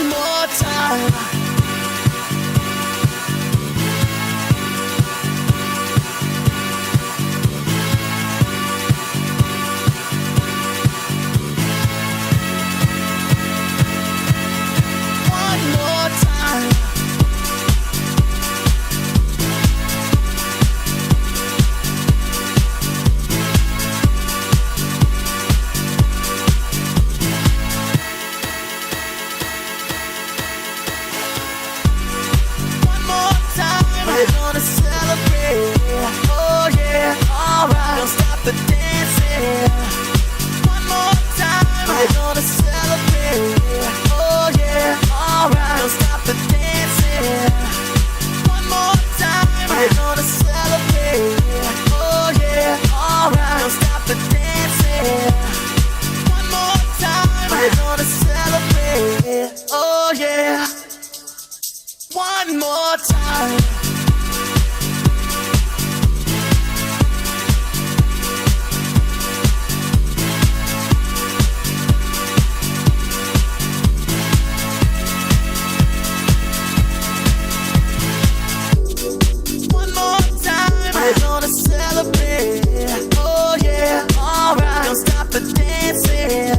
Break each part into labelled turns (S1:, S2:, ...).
S1: One more time. One more time. We're gonna celebrate, oh yeah, alright. Don't stop the dancing. One more time. We're gonna celebrate, oh yeah, alright. Don't stop the dancing. One more time. We're gonna celebrate, oh yeah, alright. Don't stop the dancing. One more time. We're gonna celebrate, oh yeah. One more time. We're gonna celebrate, oh yeah, alright. Don't stop the dancing.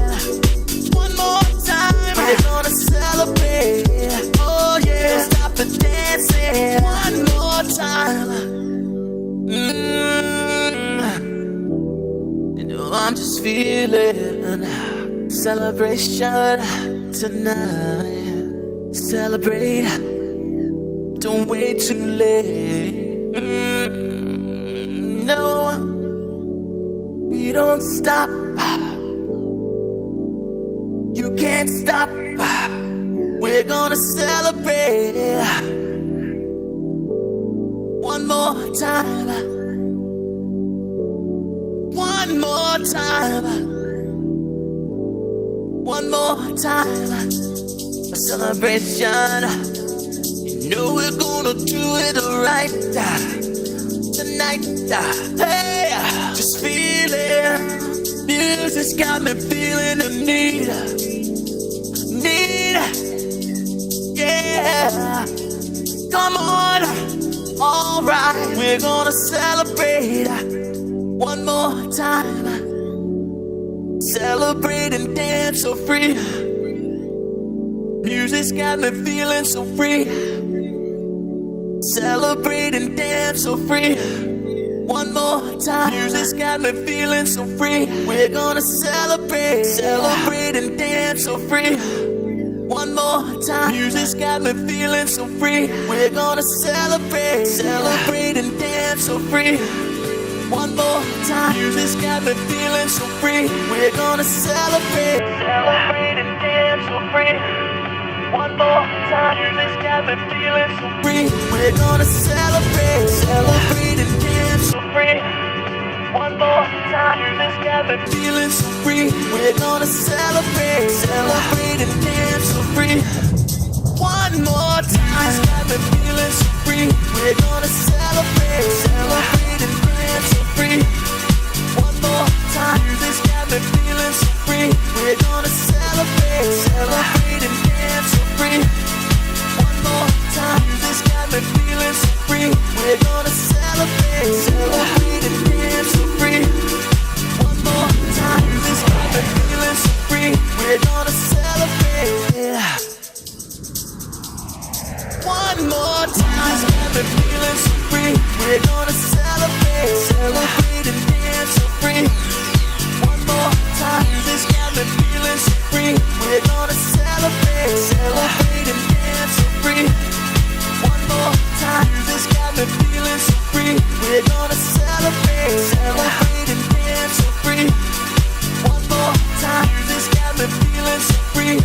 S1: One more time. We're gonna celebrate, oh yeah. Don't stop the dancing. One more time. You know I'm just feeling celebration tonight. Celebrate, don't wait too late. No, we don't stop. You can't stop. We're gonna celebrate. One more time. One more time. One more time. A celebration. You know we're gonna do it right tonight. Hey, just feeling. Music's got me feeling the need. Yeah. Come on. Alright, we're gonna celebrate one more time. Celebrate and dance so free. Music's got me feeling so free. Celebrate and dance so free. One more time. Music's got me feeling so free. We're gonna celebrate. Celebrate and dance so free. One more time. Music's got me feeling so free. We're gonna celebrate. Celebrate and dance so free. One more time. Music's got me feeling so free. We're gonna celebrate. Celebrate and dance so free. One more time. Music's got me feeling so free. We're gonna celebrate. Celebrate and dance so free. One more time. Music's got me feeling so free. We're gonna celebrate. Celebrate and dance so free. One more time. Music's got me feeling so free. We're gonna celebrate. Celebrate and dance so free. One more time. Music's got me feeling so free. We're gonna celebrate. Celebrate and dance so free. One more time. Music's got me feeling so free. We're gonna celebrate. Celebrate and dance so free. One more time. Music's got me feeling so free. We're gonna celebrate. One more time. Music's got me feeling so free. We're gonna celebrate. Celebrate and dance so free. One more time. Music's got me feeling so free. We're gonna celebrate. Celebrate and dance so free. One more time. Music's got me feeling so free. We're gonna celebrate. Celebrate and dance so free. One more time. Music's got me feeling so free.